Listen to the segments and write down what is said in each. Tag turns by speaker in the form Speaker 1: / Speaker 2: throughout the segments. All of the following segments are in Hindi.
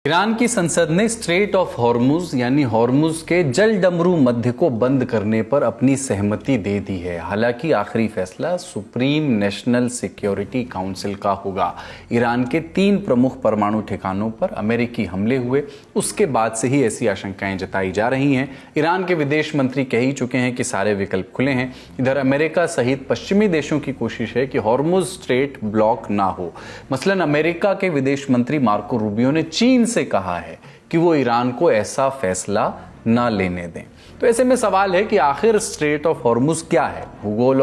Speaker 1: ईरान की संसद ने स्ट्रेट ऑफ हॉर्मुज यानी हॉर्मुज के जलडमरू मध्य को बंद करने पर अपनी सहमति दे दी है। हालांकि आखिरी फैसला सुप्रीम नेशनल सिक्योरिटी काउंसिल का होगा। ईरान के 3 प्रमुख परमाणु ठिकानों पर अमेरिकी हमले हुए, उसके बाद से ही ऐसी आशंकाएं जताई जा रही हैं। ईरान के विदेश मंत्री कह ही चुके हैं कि सारे विकल्प खुले हैं। इधर अमेरिका सहित पश्चिमी देशों की कोशिश है कि हॉर्मुज स्ट्रेट ब्लॉक ना हो। मसलन अमेरिका के विदेश मंत्री मार्को रूबियो ने चीन से कहा है कि वो ईरान को ऐसा फैसला ना लेने दें। तो ऐसे में सवाल है कि आखिर स्ट्रेट ऑफ हॉर्मुज क्या है, भूगोल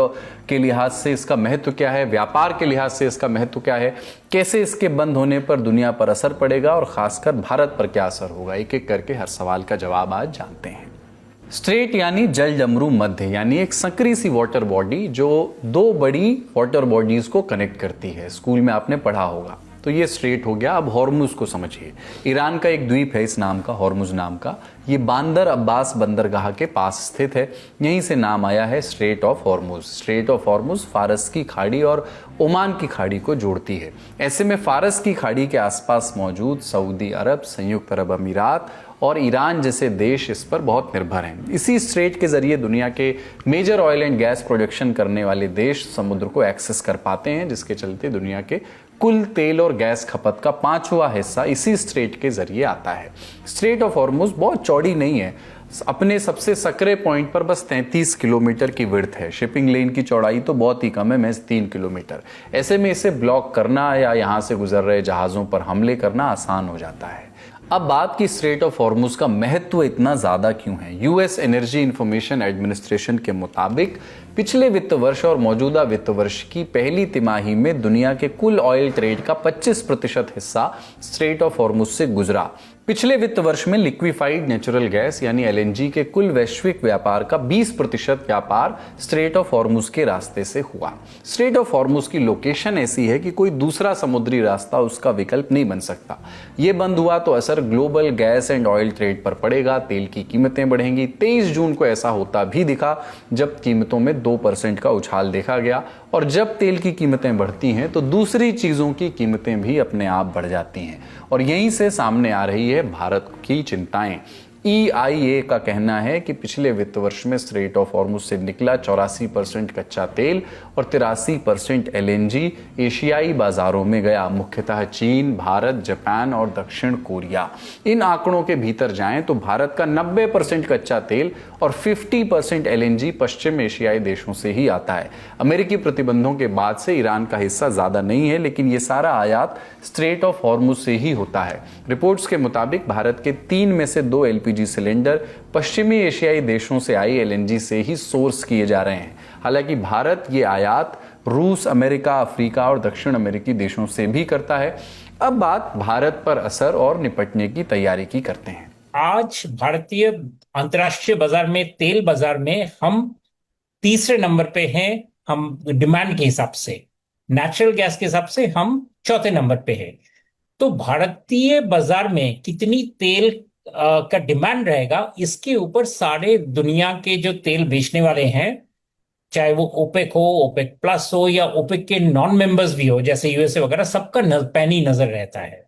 Speaker 1: के लिहाज से इसका महत्व क्या है, व्यापार के लिहाज से इसका महत्व क्या है, कैसे इसके बंद होने पर दुनिया पर असर पड़ेगा और खासकर भारत पर क्या असर होगा। एक एक करके हर सवाल का जवाब आज जानते हैं। स्ट्रेट यानी जलडमरू मध्य यानी एक संकरी सी वाटर बॉडी जो 2 बड़ी वाटर बॉडीज को कनेक्ट करती है। स्कूल में आपने पढ़ा होगा। तो ये स्ट्रेट हो गया। अब हॉर्मुज को समझिए। ईरान का एक द्वीप है इस नाम का, हॉर्मुज नाम का। ये बांदर अब्बास बंदरगाह के पास स्थित है। यहीं से नाम आया है straight of Hormuz. Straight of Hormuz फारस की खाड़ी और ओमान की खाड़ी को जोड़ती है। ऐसे में फारस की खाड़ी के आसपास मौजूद सऊदी अरब, संयुक्त अरब अमीरात और ईरान जैसे देश इस पर बहुत निर्भर हैं। इसी स्ट्रेट के जरिए दुनिया के major oil and gas production करने वाले देश समुद्र को एक्सेस कर पाते हैं, जिसके चलते दुनिया के कुल तेल और गैस खपत का 5वां हिस्सा इसी स्ट्रेट के जरिए आता है। स्ट्रेट ऑफ हॉर्मुज बहुत चौड़ी नहीं है। अपने सबसे सकरे पॉइंट पर बस 33 किलोमीटर की विड्थ है। शिपिंग लेन की चौड़ाई तो बहुत ही कम है, महज 3 किलोमीटर। ऐसे में इसे ब्लॉक करना या यहां से गुजर रहे जहाजों पर हमले करना आसान हो जाता है। अब बात की स्ट्रेट ऑफ हॉर्मुज का महत्व इतना ज्यादा क्यों है। यूएस एनर्जी इंफॉर्मेशन एडमिनिस्ट्रेशन के मुताबिक पिछले वित्त वर्ष और मौजूदा वित्त वर्ष की पहली तिमाही में दुनिया के कुल ऑयल ट्रेड का 25% हिस्सा स्ट्रेट ऑफ हॉर्मुज से गुजरा। पिछले वित्त वर्ष में लिक्विफाइड नेचुरल गैस यानी एलएनजी के कुल वैश्विक व्यापार का 20% व्यापार स्ट्रेट ऑफ हॉर्मुज के रास्ते से हुआ। स्ट्रेट ऑफ हॉर्मुज की लोकेशन ऐसी है कि कोई दूसरा समुद्री रास्ता उसका विकल्प नहीं बन सकता। ये बंद हुआ तो असर global gas and oil trade पर पड़ेगा। तेल की कीमतें बढ़ेंगी। 23 जून को ऐसा होता भी दिखा जब कीमतों में 2% का उछाल देखा गया। और जब तेल की कीमतें बढ़ती हैं तो दूसरी चीजों की कीमतें भी अपने आप बढ़ जाती हैं। और यहीं से सामने आ रही है भारत की चिंताएं। EIA का कहना है कि पिछले वित्त वर्ष में स्ट्रेट ऑफ हॉर्मुज से निकला 84% कच्चा तेल और 83% LNG एशियाई बाजारों में गया, मुख्यतः चीन, भारत, जापान और दक्षिण कोरिया। इन आंकड़ों के भीतर जाएं तो भारत का 90% कच्चा तेल और 50% LNG पश्चिम एशियाई देशों से ही आता है। अमेरिकी प्रतिबंधों के बाद से ईरान का हिस्सा ज्यादा नहीं है, लेकिन ये सारा आयात स्ट्रेट ऑफ हॉर्मुज से ही होता है। रिपोर्ट्स के मुताबिक भारत के 3 में से 2 LPG सिलेंडर पश्चिमी एशियाई देशों से आई LNG से ही सोर्स किए जा रहे हैं। हालांकि भारत ये आयात रूस, अमेरिका, अफ्रीका और दक्षिण अमेरिकी देशों से भी करता है। अब बात भारत पर असर और निपटने की तैयारी की करते हैं।
Speaker 2: आज भारतीय अंतर्राष्ट्रीय बाजार में, तेल बाजार में हम तीसरे नंबर पे हैं। हम डिमांड के हिसाब से, नेचुरल गैस के हिसाब से हम चौथे नंबर पे हैं। तो भारतीय बाजार में कितनी तेल का डिमांड रहेगा, इसके ऊपर सारे दुनिया के जो तेल बेचने वाले हैं, चाहे वो ओपेक हो, ओपेक प्लस हो या ओपेक के नॉन मेंबर्स भी हो जैसे यूएसए वगैरह, सबका पैनी नजर रहता है।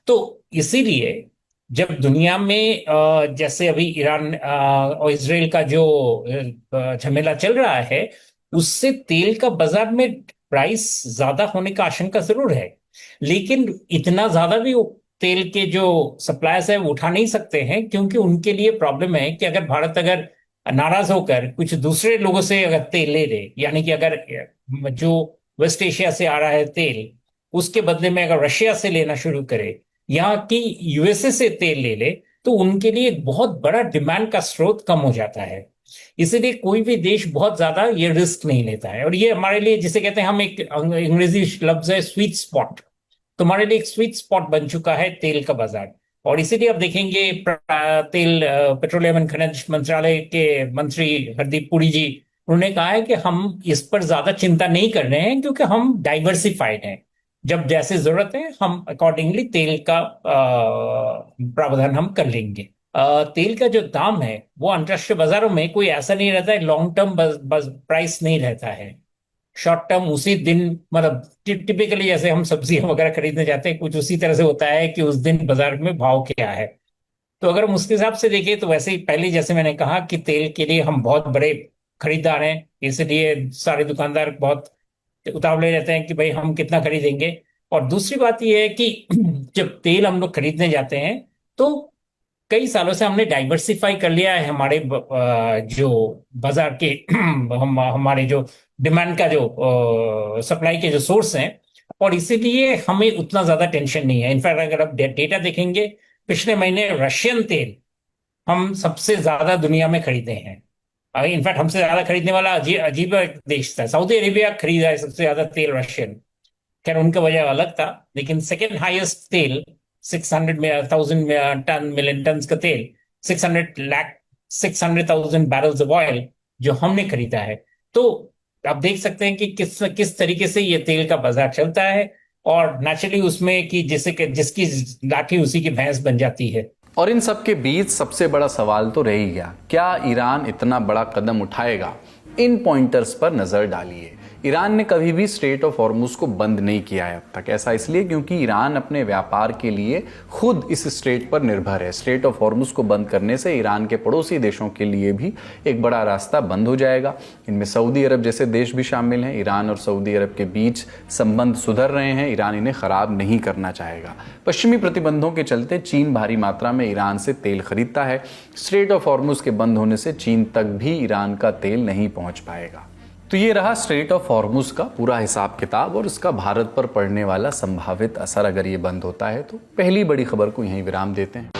Speaker 2: तो इसीलिए जब दुनिया में जैसे अभी ईरान और इसराइल का जो झमेला चल रहा है, उससे तेल का बाजार में प्राइस ज्यादा होने का आशंका जरूर है। लेकिन इतना ज्यादा भी वो तेल के जो सप्लायर्स है वो उठा नहीं सकते हैं, क्योंकि उनके लिए प्रॉब्लम है कि अगर भारत अगर नाराज होकर कुछ दूसरे लोगों से अगर तेल ले ले, यानी कि अगर जो वेस्ट एशिया से आ रहा है तेल, उसके बदले में अगर रशिया से लेना शुरू करे, यहाँ की यूएसए से तेल ले ले, तो उनके लिए एक बहुत बड़ा डिमांड का स्रोत कम हो जाता है। इसीलिए कोई भी देश बहुत ज्यादा ये रिस्क नहीं लेता है। और ये हमारे लिए, जिसे कहते हैं, हम एक अंग्रेजी लफ्ज है स्वीट स्पॉट, तो हमारे लिए एक स्वीट स्पॉट बन चुका है तेल का बाजार। और इसीलिए आप देखेंगे तेल पेट्रोलियम एंड खनिज मंत्रालय के मंत्री हरदीप पुरी जी, उन्होंने कहा है कि हम इस पर ज्यादा चिंता नहीं कर रहे हैं, क्योंकि हम डाइवर्सिफाइड हैं। जब जैसे जरूरत है हम अकॉर्डिंगली तेल का प्रावधान हम कर लेंगे। तेल का जो दाम है वो अंतर्राष्ट्रीय बाजारों में कोई ऐसा नहीं रहता है, लॉन्ग टर्म प्राइस नहीं रहता है। शॉर्ट टर्म उसी दिन, मतलब टिपिकली जैसे हम सब्जियां वगैरह खरीदने जाते हैं, कुछ उसी तरह से होता है कि उस दिन बाजार में भाव क्या है। तो अगर हम उसके हिसाब से देखें तो वैसे ही पहले जैसे मैंने कहा कि तेल के लिए हम बहुत बड़े खरीदार हैं, इसलिए सारे दुकानदार बहुत उतावले रहते हैं कि भाई हम कितना खरीदेंगे। और दूसरी बात यह है कि जब तेल हम लोग खरीदने जाते हैं तो कई सालों से हमने डाइवर्सिफाई कर लिया है हमारे जो बाजार के हमारे जो डिमांड का जो सप्लाई के जो सोर्स हैं, और इसीलिए हमें उतना ज्यादा टेंशन नहीं है। इनफैक्ट अगर आप डेटा देखेंगे, पिछले महीने रशियन तेल हम सबसे ज्यादा दुनिया में खरीदे हैं। इनफैक्ट हमसे ज्यादा खरीदने वाला अजीब देश था, सऊदी अरेबिया खरीदा है सबसे ज्यादा तेल रशियन। खैर उनका वजह अलग था, लेकिन सेकेंड हाईएस्ट तेल 600 में 1000 टन मिलियन टन का तेल, 600,000 बैरल्स ऑफ ऑयल जो हमने खरीदा है। तो आप देख सकते हैं कि किस किस तरीके से ये तेल का बाजार चलता है, और नेचुरली उसमें कि जिसकी लाठी उसी की भैंस बन जाती है।
Speaker 1: और इन सब के बीच सबसे बड़ा सवाल तो रह ही गया, क्या ईरान इतना बड़ा कदम उठाएगा? इन पॉइंटर्स पर नजर डालिए। ईरान ने कभी भी स्ट्रेट ऑफ हॉर्मुज को बंद नहीं किया है अब तक। ऐसा इसलिए क्योंकि ईरान अपने व्यापार के लिए खुद इस स्ट्रेट पर निर्भर है। स्ट्रेट ऑफ हॉर्मुज को बंद करने से ईरान के पड़ोसी देशों के लिए भी एक बड़ा रास्ता बंद हो जाएगा। इनमें सऊदी अरब जैसे देश भी शामिल हैं। ईरान और सऊदी अरब के बीच संबंध सुधर रहे हैं, ईरान इन्हें खराब नहीं करना चाहेगा। पश्चिमी प्रतिबंधों के चलते चीन भारी मात्रा में ईरान से तेल खरीदता है। स्ट्रेट ऑफ हॉर्मुज के बंद होने से चीन तक भी ईरान का तेल नहीं पहुंच पाएगा। तो ये रहा स्ट्रेट ऑफ हॉर्मुज का पूरा हिसाब किताब और इसका भारत पर पड़ने वाला संभावित असर अगर ये बंद होता है तो। पहली बड़ी खबर को यहीं विराम देते हैं।